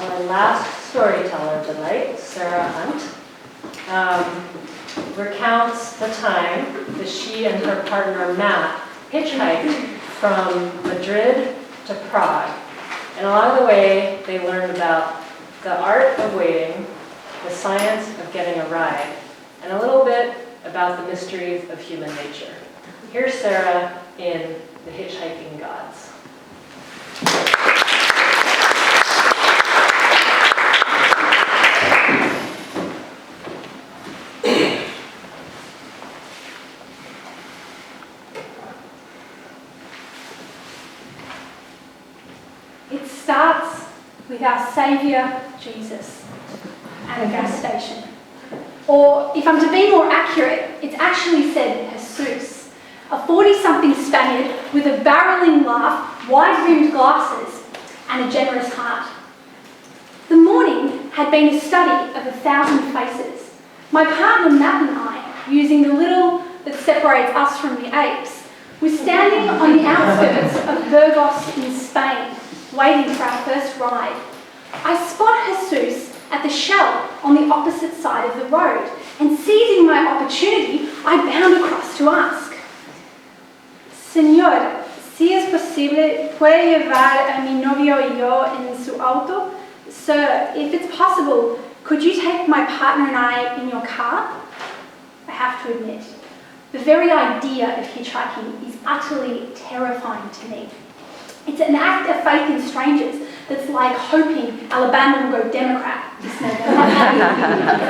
our last storyteller of the night, Sarah Hunt, recounts the time that she and her partner Matt hitchhiked from Madrid to Prague. And along the way, they learned about the art of waiting, the science of getting a ride, and a little bit about the mysteries of human nature. Here's Sarah in the Hitchhiking Gods. It starts with our Saviour, Jesus, at a gas station. Or, if I'm to be more accurate, it's actually said Jesus, a 40-something Spaniard with a barreling laugh, wide-rimmed glasses, and a generous heart. The morning had been a study of 1,000 faces. My partner Matt and I, using the little that separates us from the apes, were standing on the outskirts of Burgos in Spain, waiting for our first ride. I spot Jesus at the shell on the opposite side of the road, and seizing my opportunity, I bound across to ask, Señor, si es posible, ¿puede llevar a mi novio y yo en su auto? Sir, if it's possible, could you take my partner and I in your car? I have to admit, the very idea of hitchhiking is utterly terrifying to me. It's an act of faith in strangers that's like hoping Alabama will go Democrat this November.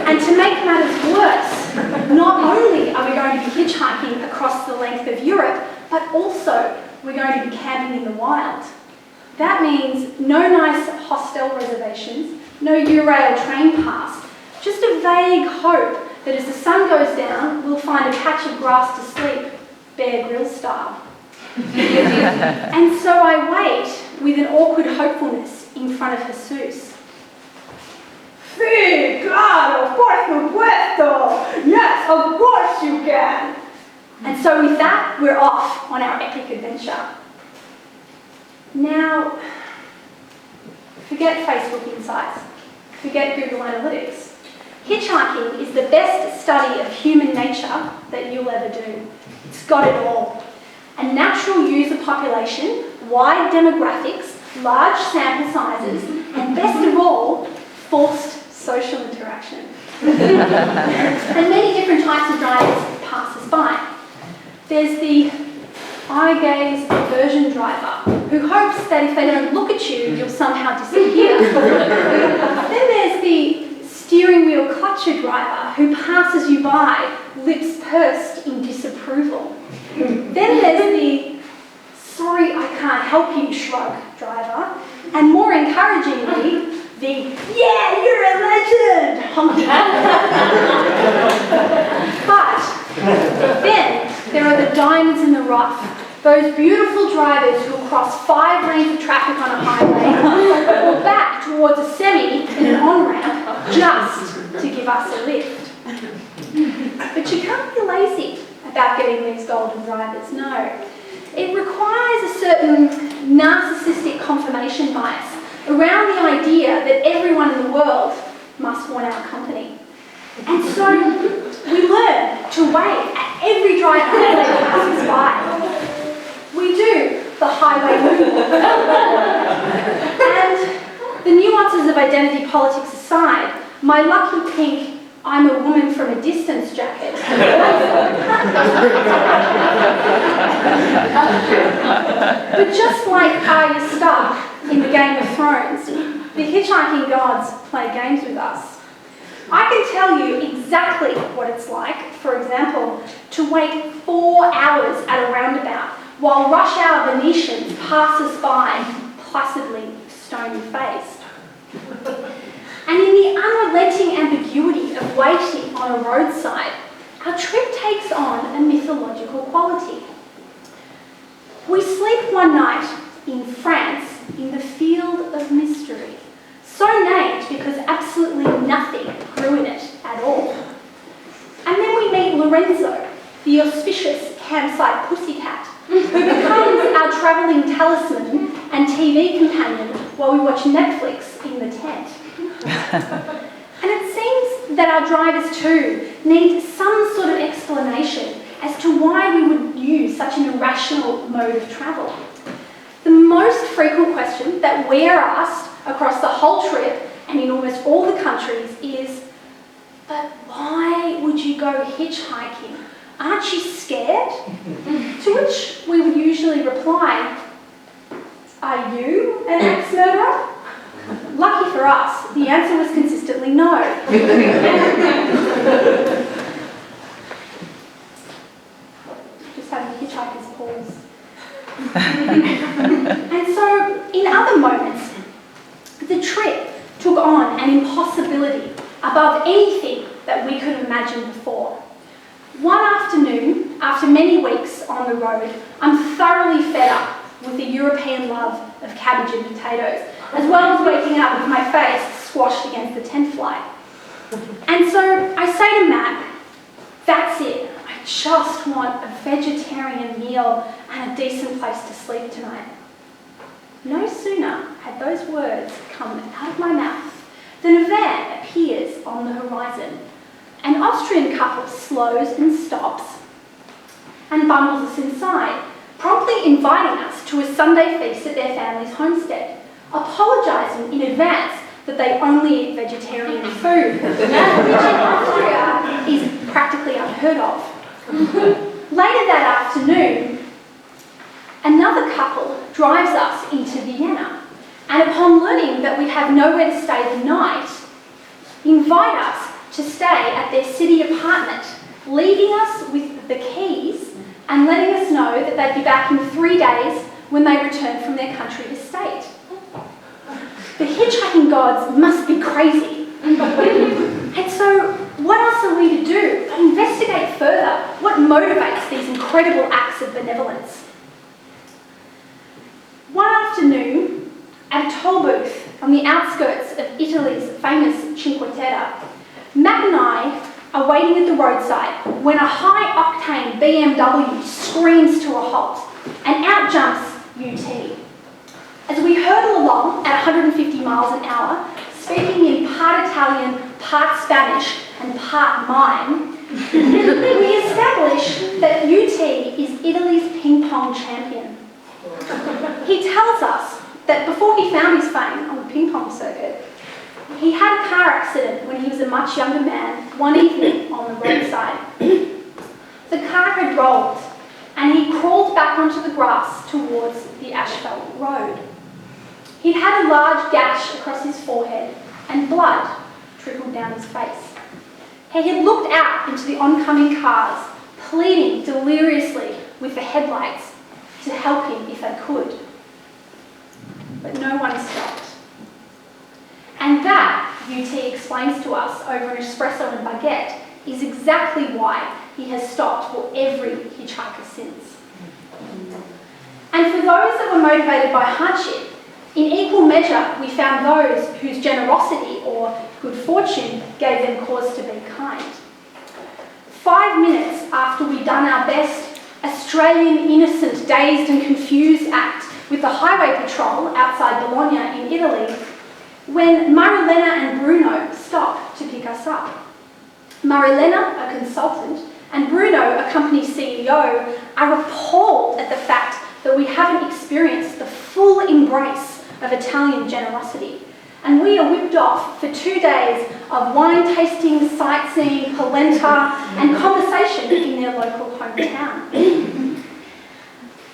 And to make matters worse, not only are we going to be hitchhiking across the length of Europe, but also we're going to be camping in the wild. That means no nice hostel reservations, no Eurail train pass, just a vague hope that as the sun goes down, we'll find a patch of grass to sleep, Bear Grylls style. And so I wait with an awkward hopefulness in front of Jesus. Sí, claro, por supuesto. Yes, of course you can. And so with that, we're off on our epic adventure. Now, forget Facebook Insights, forget Google Analytics. Hitchhiking is the best study of human nature that you'll ever do. It's got it all. A natural user population, wide demographics, large sample sizes, and best of all, forced social interaction. And many different types of drivers pass us by. There's the eye-gaze aversion driver, who hopes that if they don't look at you, you'll somehow disappear. Then there's the steering wheel clutcher driver, who passes you by, lips pursed in disapproval. Then there's the sorry I can't help you shrug driver, and more encouragingly, the yeah you're a legend honky. But then there are the diamonds in the rough, those beautiful drivers who will cross 5 lanes of traffic on a highway or back towards a semi in an on-ramp just to give us a lift. But you can't be lazy about getting these golden drivers, no. It requires a certain narcissistic confirmation bias around the idea that everyone in the world must want our company. And so we learn to wave at every driver that passes by. We do the highway moonwalk. And the nuances of identity politics aside, my lucky pink I'm a woman from a distance jacket. But just like Arya Stark in the Game of Thrones, the Hitchhiking Gods play games with us. I can tell you exactly what it's like, for example, to wait 4 hours at a roundabout while rush hour Venetians pass us by placidly stony-faced. And in the unrelenting ambiguity of waiting on a roadside, our trip takes on a mythological quality. We sleep one night in France in the Field of Mystery, so named because absolutely nothing grew in it at all. And then we meet Lorenzo, the auspicious campsite pussycat, who becomes our travelling talisman and TV companion while we watch Netflix in the tent. And it seems that our drivers too need some sort of explanation as to why we would use such an irrational mode of travel. The most frequent question that we're asked across the whole trip and in almost all the countries is, but why would you go hitchhiking? Aren't you scared? To which we would usually reply, are you an axe murderer? Lucky for us, the answer was consistently no. Just having hitchhiker's pause. And so, in other moments, the trip took on an impossibility above anything that we could have imagined before. One afternoon, after many weeks on the road, I'm thoroughly fed up with the European love of cabbage and potatoes, as well as waking up with my face squashed against the tent fly. And so I say to Matt, that's it, I just want a vegetarian meal and a decent place to sleep tonight. No sooner had those words come out of my mouth than a van appears on the horizon. An Austrian couple slows and stops and bundles us inside, promptly inviting us to a Sunday feast at their family's homestead, apologising in advance that they only eat vegetarian food, which in Austria is practically unheard of. Later that afternoon, another couple drives us into Vienna, and upon learning that we have nowhere to stay the night, invite us to stay at their city apartment, leaving us with the keys and letting us know that they'd be back in 3 days when they return from their country estate. The hitchhiking gods must be crazy. And so, what else are we to do but investigate further what motivates these incredible acts of benevolence? One afternoon, at a toll booth on the outskirts of Italy's famous Cinque Terre, Matt and I are waiting at the roadside when a high-octane BMW screams to a halt and out jumps UT. As we hurtle along at 150 miles an hour, speaking in part Italian, part Spanish and part mime, we establish that UT is Italy's ping pong champion. He tells us that before he found his fame on the ping pong circuit, he had a car accident when he was a much younger man one evening on the roadside. The car had rolled and he crawled back onto the grass towards the asphalt road. He'd had a large gash across his forehead and blood trickled down his face. He had looked out into the oncoming cars, pleading deliriously with the headlights to help him if they could. But no one stopped. And that, UT explains to us over an espresso and baguette, is exactly why he has stopped for every hitchhiker since. And for those that were motivated by hardship, in equal measure we found those whose generosity or good fortune gave them cause to be kind. 5 minutes after we'd done our best Australian innocent, dazed and confused act with the highway patrol outside Bologna in Italy, when Marilena and Bruno stopped to pick us up. Marilena, a consultant, and Bruno, a company CEO, are appalled at the fact that we haven't experienced the full embrace of Italian generosity. And we are whipped off for 2 days of wine tasting, sightseeing, polenta, and conversation in their local hometown.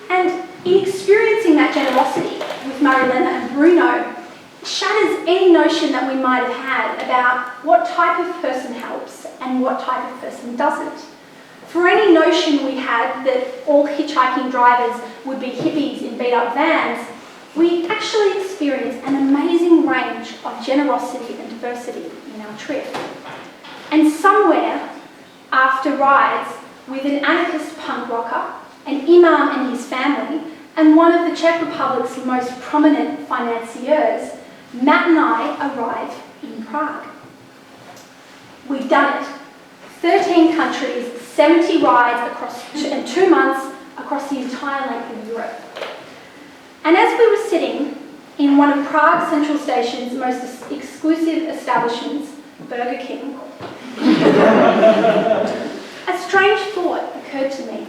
And in experiencing that generosity with Marilena and Bruno, shatters any notion that we might have had about what type of person helps and what type of person doesn't. For any notion we had that all hitchhiking drivers would be hippies in beat-up vans, we actually experienced an amazing range of generosity and diversity in our trip. And somewhere, after rides with an anarchist punk rocker, an imam and his family, and one of the Czech Republic's most prominent financiers, Matt and I arrive in Prague. We've done it. 13 countries, 70 rides across and 2 months across the entire length of Europe. And as we were sitting in one of Prague Central Station's most exclusive establishments, Burger King. A strange thought occurred to me.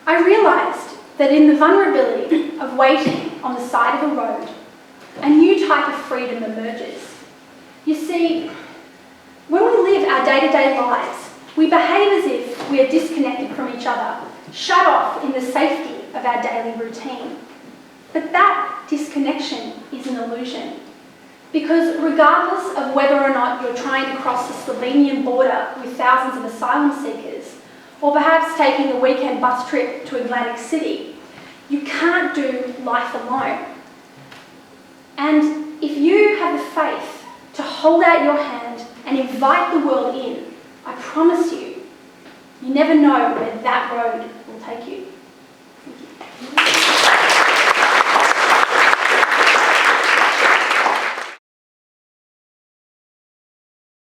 I realised that in the vulnerability of waiting on the side of a road, a new type of freedom emerges. You see, when we live our day-to-day lives, we behave as if we are disconnected from each other, shut off in the safety of our daily routine. But that disconnection is an illusion. Because regardless of whether or not you're trying to cross the Slovenian border with thousands of asylum seekers, or perhaps taking a weekend bus trip to Atlantic City, you can't do life alone. And if you have the faith to hold out your hand and invite the world in, I promise you, you never know where that road will take you. Thank you.